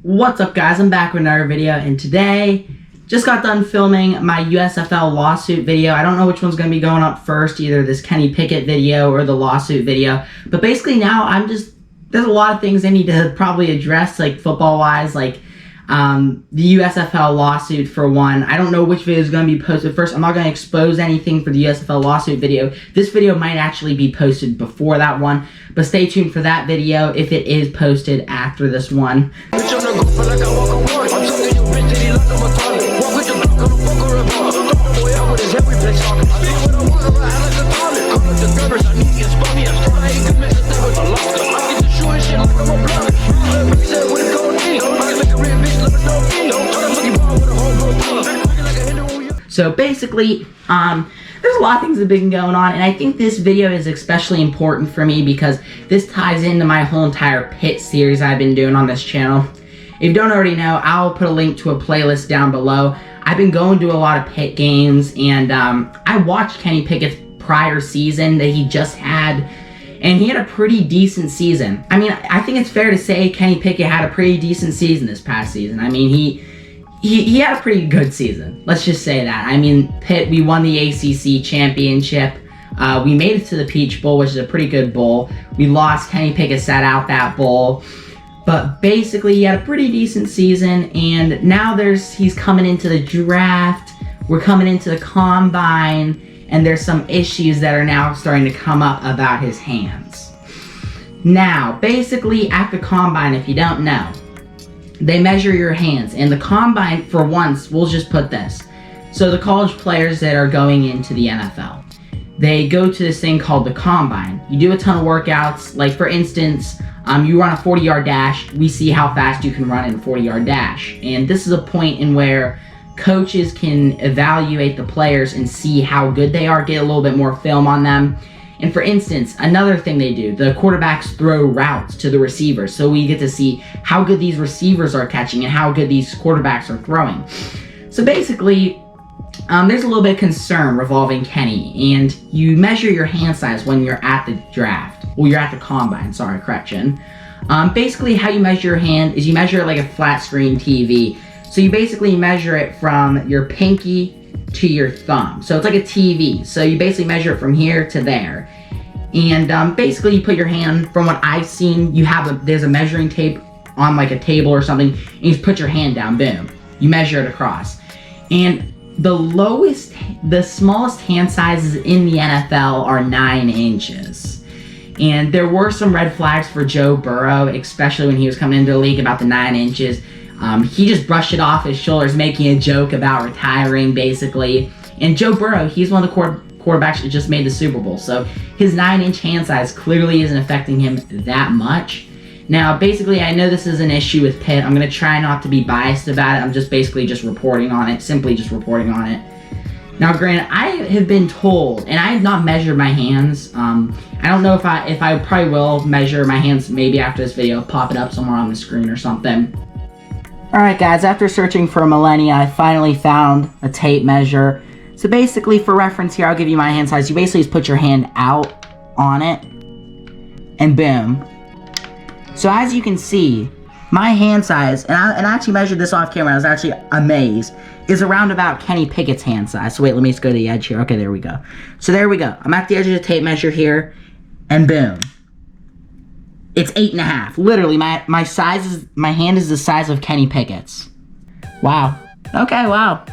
What's up, guys? I'm back with another video, and today just got done filming my USFL lawsuit video. I don't know which one's going to be going up first, either this Kenny Pickett video or the lawsuit video, but basically now there's a lot of things I need to probably address, like football wise, like the USFL lawsuit for one. I don't know which video is going to be posted first. I'm not going to expose anything for the USFL lawsuit video. This video might actually be posted before that one, but stay tuned for that video if it is posted after this one. So basically, there's a lot of things that have been going on, and I think this video is especially important for me because this ties into my whole entire Pitt series I've been doing on this channel. If you don't already know, I'll put a link to a playlist down below. I've been going to a lot of Pitt games, and I watched Kenny Pickett's prior season that he just had, and he had a pretty decent season. I mean, I think it's fair to say Kenny Pickett had a pretty decent season this past season. I mean, he had a pretty good season. Let's just say that. I mean, Pitt, we won the ACC championship. We made it to the Peach Bowl, which is a pretty good bowl. We lost. Kenny Pickett sat out that bowl. But basically, he had a pretty decent season, and now he's coming into the draft. We're coming into the combine, and there's some issues that are now starting to come up about his hands. Now, basically, at the combine, if you don't know, they measure your hands, and the combine, for once, we'll just put this. So the college players that are going into the NFL, they go to this thing called the combine. You do a ton of workouts, like for instance, you run a 40-yard dash, we see how fast you can run in a 40-yard dash. And this is a point in where coaches can evaluate the players and see how good they are, get a little bit more film on them. And for instance, another thing they do, the quarterbacks throw routes to the receivers, so we get to see how good these receivers are catching and how good these quarterbacks are throwing. So basically, there's a little bit of concern revolving Kenny, and you measure your hand size when you're at the draft. Well, you're at the combine, sorry, correction. Basically, how you measure your hand is you measure it like a flat screen TV. So you basically measure it from your pinky to your thumb. So it's like a TV. So you basically measure it from here to there. And basically you put your hand, from what I've seen, there's a measuring tape on like a table or something, and you just put your hand down, boom. You measure it across. And the smallest hand sizes in the NFL are 9 inches. And there were some red flags for Joe Burrow, especially when he was coming into the league, about the 9 inches. He just brushed it off his shoulders, making a joke about retiring, basically. And Joe Burrow, he's one of the quarterbacks that just made the Super Bowl. So his 9-inch hand size clearly isn't affecting him that much. Now, basically, I know this is an issue with Pitt. I'm going to try not to be biased about it. I'm just basically just reporting on it, simply just reporting on it. Now, granted, I have been told, and I have not measured my hands. I don't know if I probably will measure my hands maybe after this video, pop it up somewhere on the screen or something. Alright guys, after searching for a millennia, I finally found a tape measure. So basically, for reference here, I'll give you my hand size. You basically just put your hand out on it, and boom. So as you can see, my hand size, and I actually measured this off camera, I was actually amazed, is around about Kenny Pickett's hand size. So wait, let me just go to the edge here. Okay, there we go. So there we go. I'm at the edge of the tape measure here, and boom. It's 8.5. Literally, my hand is the size of Kenny Pickett's. Wow. Okay, wow.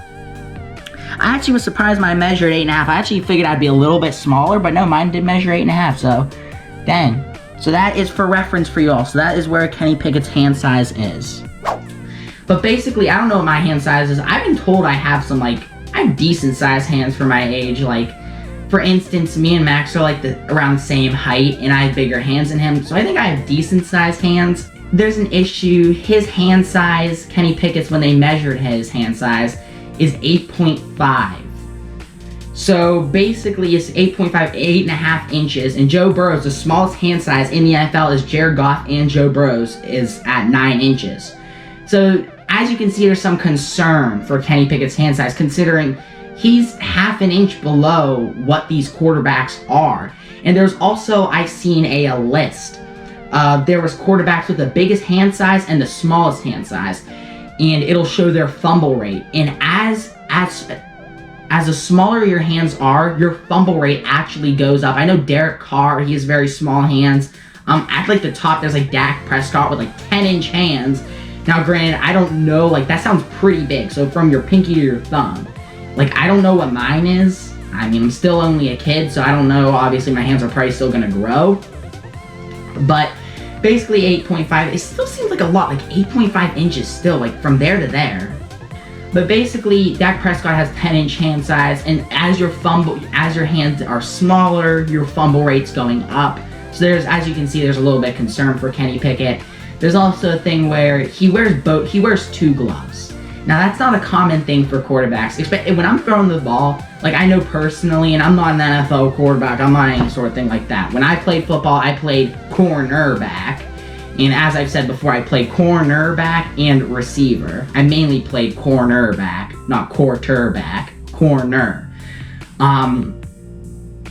I actually was surprised when I measured 8.5. I actually figured I'd be a little bit smaller, but no, mine did measure 8.5, so dang. So that is for reference for you all. So that is where Kenny Pickett's hand size is. But basically, I don't know what my hand size is. I've been told I have decent sized hands for my age. Like, for instance, me and Max are like around the same height, and I have bigger hands than him. So I think I have decent sized hands. There's an issue. His hand size, Kenny Pickett's, when they measured his hand size, is 8.5. So basically it's 8.5, 8.5 inches, and Joe Burrow's, the smallest hand size in the NFL is Jared Goff, and Joe Burrow's is at 9 inches. So as you can see, there's some concern for Kenny Pickett's hand size, considering he's half an inch below what these quarterbacks are. And there's also, I've seen a list there was quarterbacks with the biggest hand size and the smallest hand size, and it'll show their fumble rate. And as the smaller your hands are, your fumble rate actually goes up. I know Derek Carr, he has very small hands. At like the top, there's like Dak Prescott with like 10-inch hands. Now, granted, I don't know, like that sounds pretty big. So from your pinky to your thumb, like I don't know what mine is. I mean, I'm still only a kid, so I don't know. Obviously, my hands are probably still gonna grow. But basically 8.5, it still seems like a lot, like 8.5 inches still, like from there to there. But basically, Dak Prescott has 10-inch hand size, and as your hands are smaller, your fumble rate's going up. So there's, as you can see, there's a little bit of concern for Kenny Pickett. There's also a thing where he wears 2 gloves. Now that's not a common thing for quarterbacks. When I'm throwing the ball, like I know personally, and I'm not an NFL quarterback, I'm not any sort of thing like that. When I played football, I played cornerback. And as I've said before, I played cornerback and receiver. I mainly played cornerback, not quarterback, corner.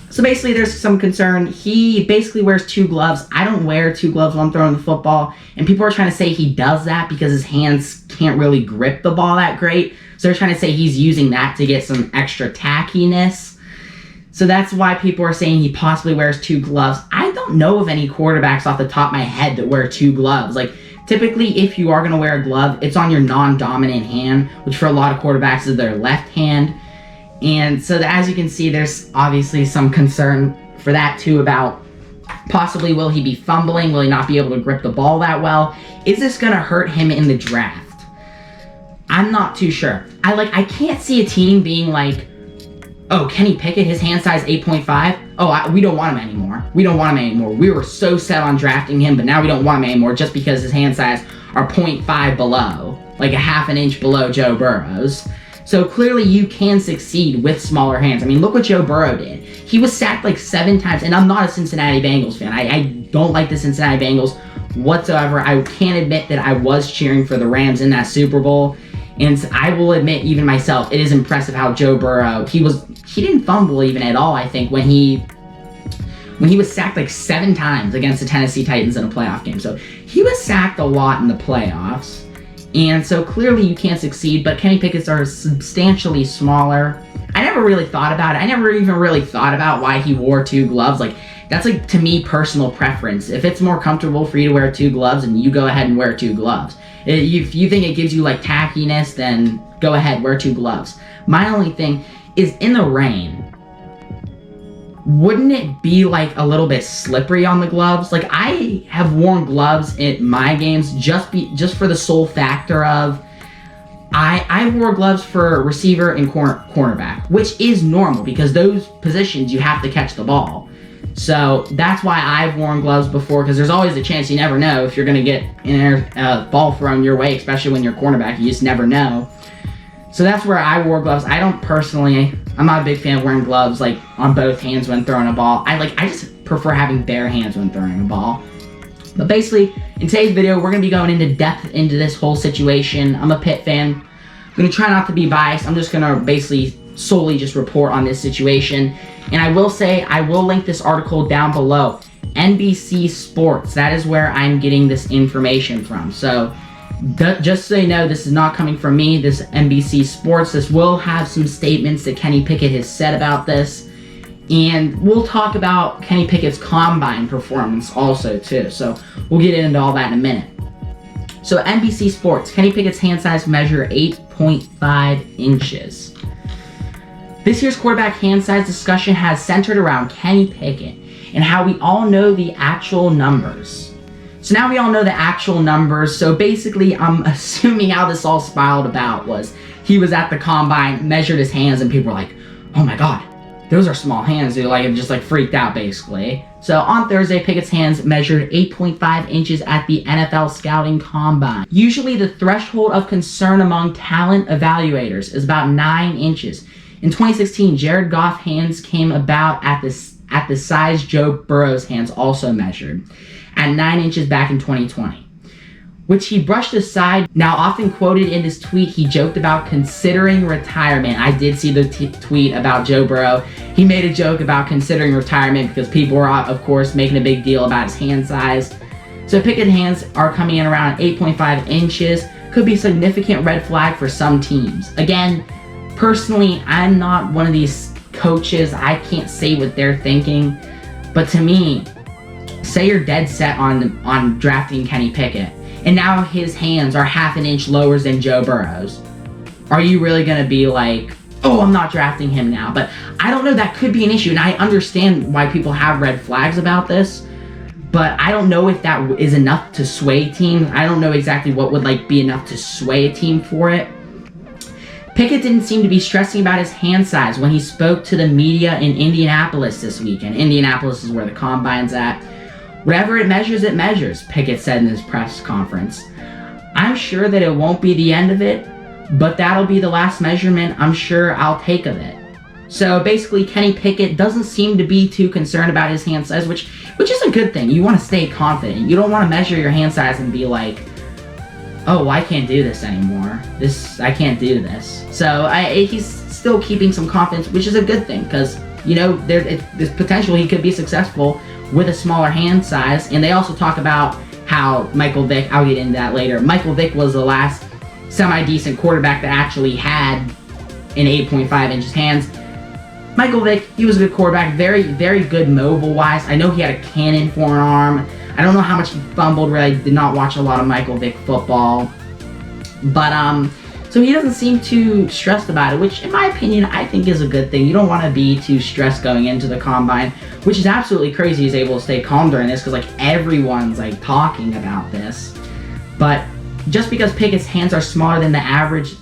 So basically there's some concern. He basically wears 2 gloves. I don't wear 2 gloves when I'm throwing the football. And people are trying to say he does that because his hands can't really grip the ball that great. So they're trying to say he's using that to get some extra tackiness. So that's why people are saying he possibly wears 2 gloves. I don't know of any quarterbacks off the top of my head that wear 2 gloves. Like, typically, if you are going to wear a glove, it's on your non-dominant hand, which for a lot of quarterbacks is their left hand. And so as you can see, there's obviously some concern for that too about possibly will he be fumbling? Will he not be able to grip the ball that well? Is this going to hurt him in the draft? I'm not too sure. I can't see a team being like, oh, Kenny Pickett, his hand size 8.5. Oh, we don't want him anymore. We don't want him anymore. We were so set on drafting him, but now we don't want him anymore just because his hand size are 0.5 below, like a half an inch below Joe Burrow's. So clearly you can succeed with smaller hands. I mean, look what Joe Burrow did. He was sacked like 7 times, and I'm not a Cincinnati Bengals fan. I don't like the Cincinnati Bengals whatsoever. I can admit that I was cheering for the Rams in that Super Bowl. And I will admit, even myself, it is impressive how Joe Burrow, he didn't fumble even at all, I think, when he was sacked like 7 times against the Tennessee Titans in a playoff game. So he was sacked a lot in the playoffs. And so clearly you can't succeed, but Kenny Pickett's are substantially smaller. I never really thought about it. I never even really thought about why he wore 2 gloves. Like, that's like, to me, personal preference. If it's more comfortable for you to wear 2 gloves, and you go ahead and wear 2 gloves. If you think it gives you like tackiness, then go ahead, wear 2 gloves. My only thing is, in the rain, wouldn't it be like a little bit slippery on the gloves? Like, I have worn gloves in my games just for the sole factor of I wore gloves for receiver and cornerback, which is normal because those positions you have to catch the ball. So that's why I've worn gloves before, because there's always a chance, you never know if you're going to get a ball thrown your way, especially when you're cornerback. You just never know. So that's where I wore gloves. I'm not a big fan of wearing gloves like on both hands when throwing a ball. I just prefer having bare hands when throwing a ball. But basically, in today's video, we're going to be going into depth into this whole situation. I'm a Pitt fan. I'm going to try not to be biased. I'm just going to basically solely just report on this situation. And I will say, I will link this article down below. NBC Sports, that is where I'm getting this information from. So, just so you know, this is not coming from me. This is NBC Sports. This will have some statements that Kenny Pickett has said about this. And we'll talk about Kenny Pickett's combine performance also, too. So, we'll get into all that in a minute. So, NBC Sports, Kenny Pickett's hand size measure 8.5 inches. This year's quarterback hand size discussion has centered around Kenny Pickett and how we all know the actual numbers. So now we all know the actual numbers. So basically, I'm assuming how this all spiraled about was he was at the combine, measured his hands, and people were like, oh my God, those are small hands. They're just freaked out, basically. So on Thursday, Pickett's hands measured 8.5 inches at the NFL Scouting Combine. Usually the threshold of concern among talent evaluators is about 9 inches. In 2016, Jared Goff's hands came about at the size Joe Burrow's hands also measured, at 9 inches back in 2020, which he brushed aside. Now, often quoted in his tweet, he joked about considering retirement. I did see the tweet about Joe Burrow. He made a joke about considering retirement because people were, of course, making a big deal about his hand size. So Pickett's hands are coming in around 8.5 inches. Could be a significant red flag for some teams. Again, personally, I'm not one of these coaches. I can't say what they're thinking. But to me, say you're dead set on drafting Kenny Pickett, and now his hands are half an inch lower than Joe Burrow's. Are you really going to be like, oh, I'm not drafting him now? But I don't know. That could be an issue, and I understand why people have red flags about this. But I don't know if that is enough to sway teams. I don't know exactly what would be enough to sway a team for it. Pickett didn't seem to be stressing about his hand size when he spoke to the media in Indianapolis this weekend. Indianapolis is where the combine's at. Whatever it measures, Pickett said in his press conference. I'm sure that it won't be the end of it, but that'll be the last measurement I'm sure I'll take of it. So basically, Kenny Pickett doesn't seem to be too concerned about his hand size, which is a good thing. You want to stay confident. You don't want to measure your hand size and be like, oh, well, I can't do this anymore. I can't do this. So he's still keeping some confidence, which is a good thing, because, there's potential he could be successful with a smaller hand size. And they also talk about how Michael Vick, I'll get into that later, Michael Vick was the last semi-decent quarterback that actually had an 8.5 inches hands. Michael Vick, he was a good quarterback, very, very good mobile-wise. I know he had a cannon for an arm. I don't know how much he fumbled, really. I did not watch a lot of Michael Vick football. But, so he doesn't seem too stressed about it, which, in my opinion, I think is a good thing. You don't want to be too stressed going into the combine, which is absolutely crazy he's able to stay calm during this, because, everyone's, talking about this. But just because Pickett's hands are smaller than the average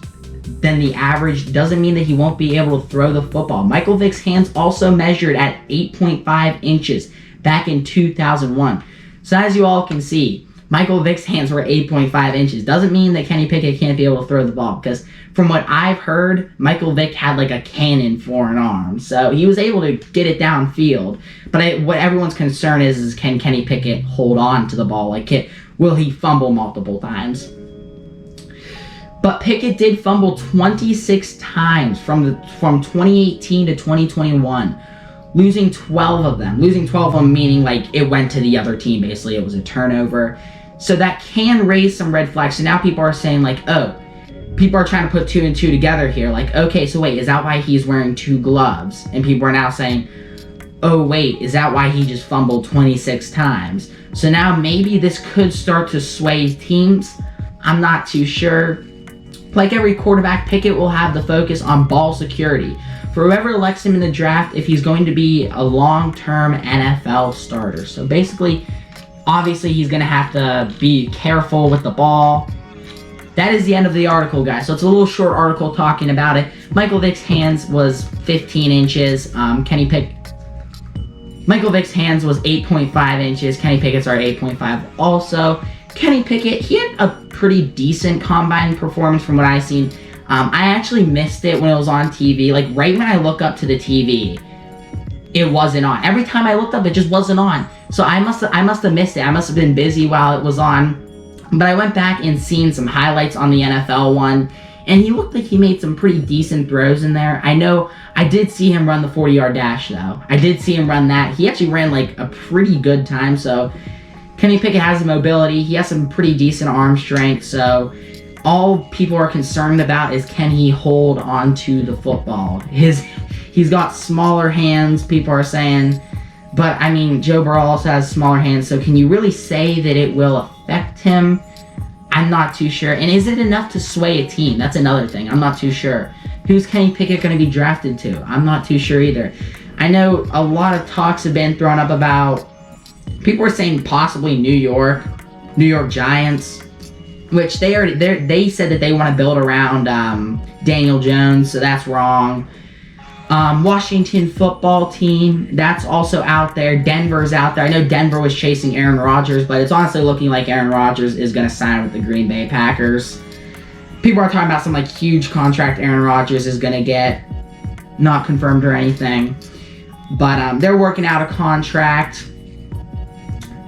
doesn't mean that he won't be able to throw the football. Michael Vick's hands also measured at 8.5 inches back in 2001. So as you all can see, Michael Vick's hands were 8.5 inches. Doesn't mean that Kenny Pickett can't be able to throw the ball, because from what I've heard, Michael Vick had a cannon for an arm. So he was able to get it downfield. But what everyone's concern is can Kenny Pickett hold on to the ball? Will he fumble multiple times? But Pickett did fumble 26 times from 2018 to 2021, losing 12 of them. Losing 12 of them meaning it went to the other team, basically. It was a turnover. So that can raise some red flags. So now people are saying oh, people are trying to put two and two together here. Okay, so wait, is that why he's wearing two gloves? And people are now saying, oh wait, is that why he just fumbled 26 times? So now maybe this could start to sway teams. I'm not too sure. Like every quarterback, Pickett will have the focus on ball security for whoever elects him in the draft if he's going to be a long-term NFL starter. So basically, obviously, he's going to have to be careful with the ball. That is the end of the article, guys. So it's a little short article talking about it. Michael Vick's hands was 15 inches. Michael Vick's hands was 8.5 inches. Kenny Pickett's are 8.5 also. Kenny Pickett, he had a pretty decent combine performance from what I've seen. I actually missed it when it was on TV. Right when I look up to the TV, it wasn't on. Every time I looked up, it just wasn't on. So I must have missed it. I must have been busy while it was on. But I went back and seen some highlights on the NFL one, and he looked like he made some pretty decent throws in there. I know I did see him run the 40-yard dash, though. I did see him run that. He actually ran a pretty good time, so Kenny Pickett has the mobility. He has some pretty decent arm strength, so all people are concerned about is can he hold on to the football. He's got smaller hands, people are saying, but Joe Burrow also has smaller hands, so can you really say that it will affect him? I'm not too sure. And is it enough to sway a team? That's another thing. I'm not too sure. Who's Kenny Pickett going to be drafted to? I'm not too sure either. I know a lot of talks have been thrown up about, people are saying possibly New York Giants, which they said that they want to build around Daniel Jones, so that's wrong. Washington football team, that's also out there. Denver's out there. I know Denver was chasing Aaron Rodgers, but it's honestly looking like Aaron Rodgers is going to sign with the Green Bay Packers. People are talking about some huge contract Aaron Rodgers is going to get. Not confirmed or anything. But they're working out a contract.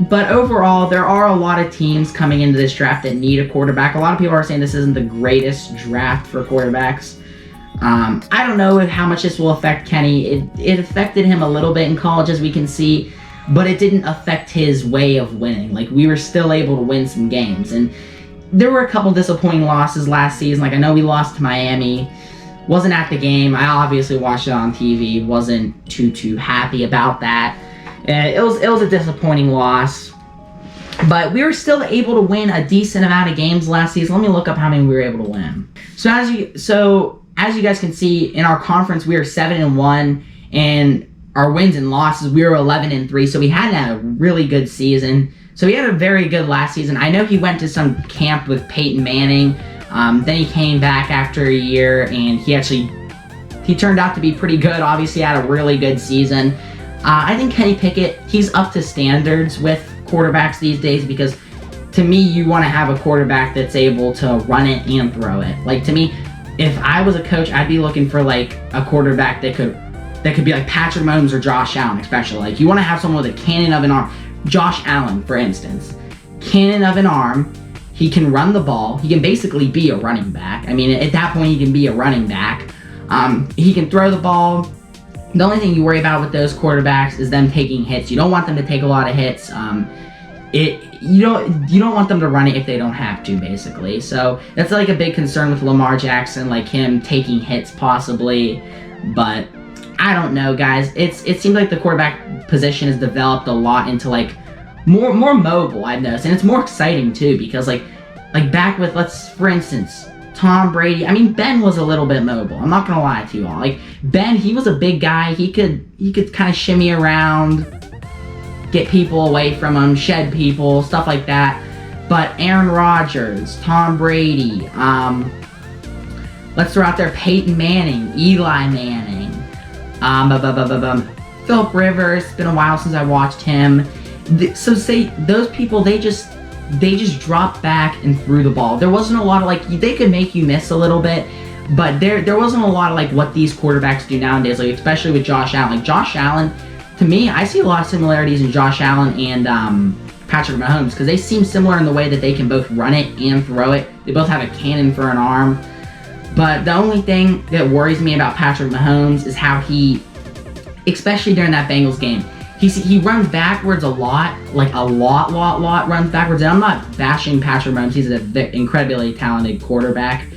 But overall, there are a lot of teams coming into this draft that need a quarterback. A lot of people are saying this isn't the greatest draft for quarterbacks. I don't know how much this will affect Kenny. It affected him a little bit in college, as we can see. but it didn't affect his way of winning. Like, we were still able to win some games, and there were a couple disappointing losses last season. Like, I know we lost to Miami. Wasn't at the game. I obviously watched it on TV. Wasn't too happy about that. It was a disappointing loss. But we were still able to win a decent amount of games last season. Let me look up how many we were able to win. So as you guys can see, in our conference, we are 7-1, and our wins and losses, we were 11-3. So we had a really good season. So he had a very good last season. I know he went to some camp with Peyton Manning. Then he came back after a year, and he turned out to be pretty good. Obviously, had a really good season. I think Kenny Pickett, he's up to standards with quarterbacks these days, because to me, you want to have a quarterback that's able to run it and throw it. Like, to me, if I was a coach, I'd be looking for like a quarterback that could be like Patrick Mahomes or Josh Allen, especially. Like, you want to have someone with a cannon of an arm. Josh Allen, for instance, cannon of an arm. He can run the ball. He can basically be a running back. I mean, at that point, he can be a running back. He can throw the ball. The only thing you worry about with those quarterbacks is them taking hits. You don't want them to take a lot of hits. You don't want them to run it if they don't have to, basically. So that's like a big concern with Lamar Jackson, like him taking hits possibly. But I don't know, guys. It seems like the quarterback position has developed a lot into like more mobile, I've noticed, and it's more exciting too, because like back with, for instance, Tom Brady. I mean, Ben was a little bit mobile. I'm not gonna lie to you all. Like, Ben, he was a big guy. He could kind of shimmy around, get people away from him, shed people, stuff like that. But Aaron Rodgers, Tom Brady, let's throw out there Peyton Manning, Eli Manning, Philip Rivers. It's been a while since I watched him. So say those people, they just dropped back and threw the ball. There wasn't a lot of like, they could make you miss a little bit, but there wasn't a lot of like what these quarterbacks do nowadays, like especially with Josh Allen. Like, Josh Allen, to me, I see a lot of similarities in Josh Allen and Patrick Mahomes, because they seem similar in the way that they can both run it and throw it. They both have a cannon for an arm. But the only thing that worries me about Patrick Mahomes is how he, especially during that Bengals game, he runs backwards a lot, like a lot runs backwards. And I'm not bashing Patrick Mahomes. He's an incredibly talented quarterback.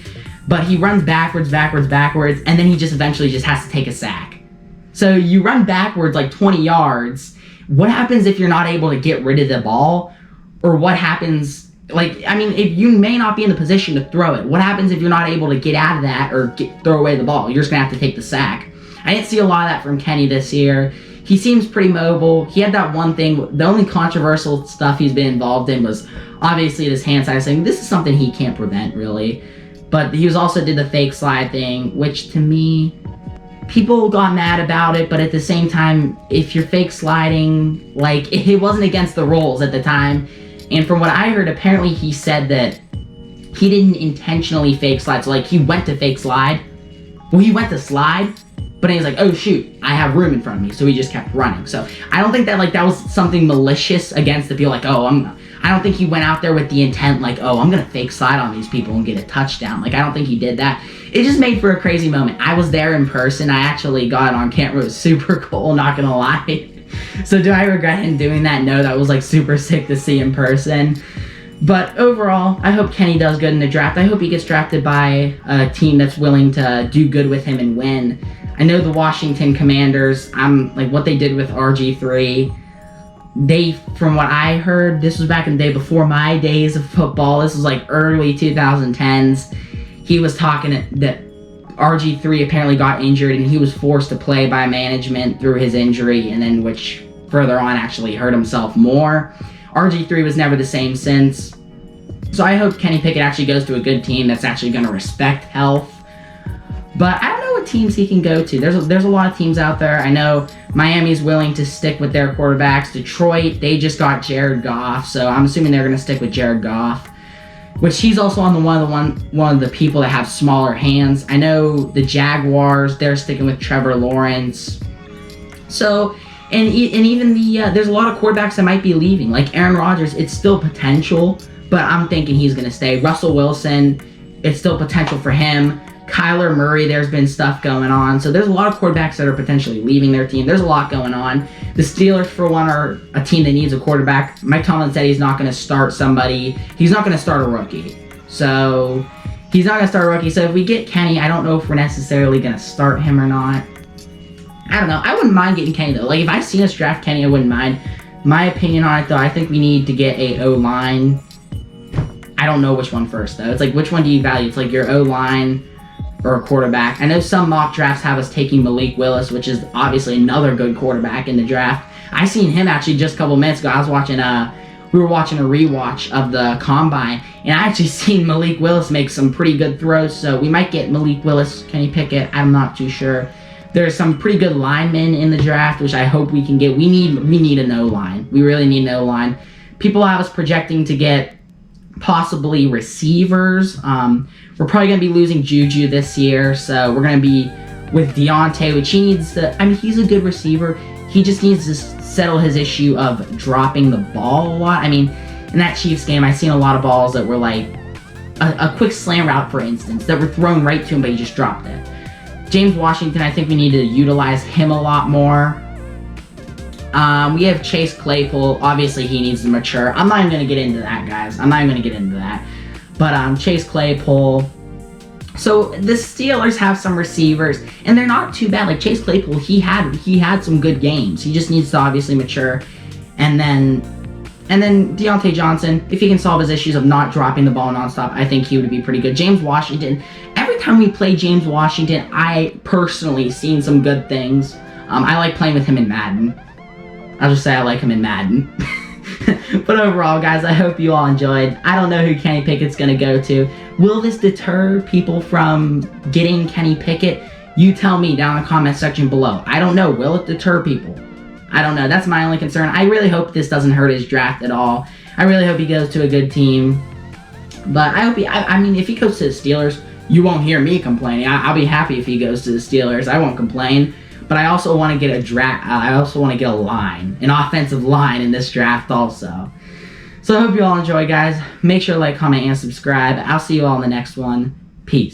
But he runs backwards, and then he just eventually just has to take a sack. So you run backwards like 20 yards. What happens if you're not able to get rid of the ball? Or what happens, like, I mean, if you may not be in the position to throw it, what happens if you're not able to get out of that or throw away the ball? You're just going to have to take the sack. I didn't see a lot of that from Kenny this year. He seems pretty mobile. He had that one thing. The only controversial stuff he's been involved in was obviously this hand side thing. This is something he can't prevent, really. But he also did the fake slide thing, which to me, people got mad about it. But at the same time, if you're fake sliding, like, it wasn't against the rules at the time. And from what I heard, apparently he said that he didn't intentionally fake slide. So like, he went to fake slide. Well, he went to slide, but he was like, oh shoot, I have room in front of me, so he just kept running. So I don't think that like that was something malicious against the people. Like, I don't think he went out there with the intent like, oh, I'm gonna fake slide on these people and get a touchdown. Like, I don't think he did that. It just made for a crazy moment. I was there in person. I actually got it on camera. It was super cool, not gonna lie. So do I regret him doing that? No, that was like super sick to see in person. But overall, I hope Kenny does good in the draft. I hope he gets drafted by a team that's willing to do good with him and win. I know the Washington Commanders, like what they did with RG3, from what I heard, this was back in the day before my days of football. This was like early 2010s. He was talking that RG3 apparently got injured and he was forced to play by management through his injury, and then which further on actually hurt himself more. RG3 was never the same since. So I hope Kenny Pickett actually goes to a good team that's actually going to respect health. But I don't know what teams he can go to. There's a lot of teams out there. I know Miami's willing to stick with their quarterbacks. Detroit, they just got Jared Goff, so I'm assuming they're going to stick with Jared Goff, which he's also on one of the people that have smaller hands. I know the Jaguars, they're sticking with Trevor Lawrence. So, and even there's a lot of quarterbacks that might be leaving. Like Aaron Rodgers, it's still potential, but I'm thinking he's going to stay. Russell Wilson, it's still potential for him. Kyler Murray, there's been stuff going on. So there's a lot of quarterbacks that are potentially leaving their team. There's a lot going on. The Steelers, for one, are a team that needs a quarterback. Mike Tomlin said he's not going to start somebody. He's not going to start a rookie. So he's not going to start a rookie. So if we get Kenny, I don't know if we're necessarily going to start him or not. I don't know. I wouldn't mind getting Kenny, though. Like, if I seen us draft Kenny, I wouldn't mind. My opinion on it, though, I think we need to get a O-line. I don't know which one first, though. It's like, which one do you value? It's like your O-line or a quarterback. I know some mock drafts have us taking Malik Willis, which is obviously another good quarterback in the draft. I seen him actually just a couple minutes ago. I was watching we were watching a rewatch of the Combine, and I actually seen Malik Willis make some pretty good throws, so we might get Malik Willis, Kenny Pickett, I'm not too sure. There's some pretty good linemen in the draft, which I hope we can get. We need an O-line. We really need an O-line. People have us projecting to get possibly receivers. We're probably going to be losing Juju this year, so we're going to be with Deontay, which he needs to, I mean, he's a good receiver. He just needs to settle his issue of dropping the ball a lot. I mean, in that Chiefs game, I seen a lot of balls that were like a quick slam route, for instance, that were thrown right to him, but he just dropped it. James Washington, I think we need to utilize him a lot more. We have Chase Claypool. Obviously, he needs to mature. I'm not even going to get into that, guys. I'm not even going to get into that. But Chase Claypool. So the Steelers have some receivers, and they're not too bad. Like Chase Claypool, he had some good games. He just needs to obviously mature. And then Deontay Johnson, if he can solve his issues of not dropping the ball nonstop, I think he would be pretty good. James Washington, every time we play James Washington, I personally seen some good things. I like playing with him in Madden. I'll just say I like him in Madden. But overall, guys, I hope you all enjoyed. I don't know who Kenny Pickett's going to go to. Will this deter people from getting Kenny Pickett? You tell me down in the comment section below. I don't know. Will it deter people? I don't know. That's my only concern. I really hope this doesn't hurt his draft at all. I really hope he goes to a good team. But I hope I mean, if he goes to the Steelers, you won't hear me complaining. I'll be happy if he goes to the Steelers. I won't complain. But I also want to get a draft. I also want to get a line, an offensive line in this draft also. So I hope you all enjoy, guys. Make sure to like, comment, and subscribe. I'll see you all in the next one. Peace.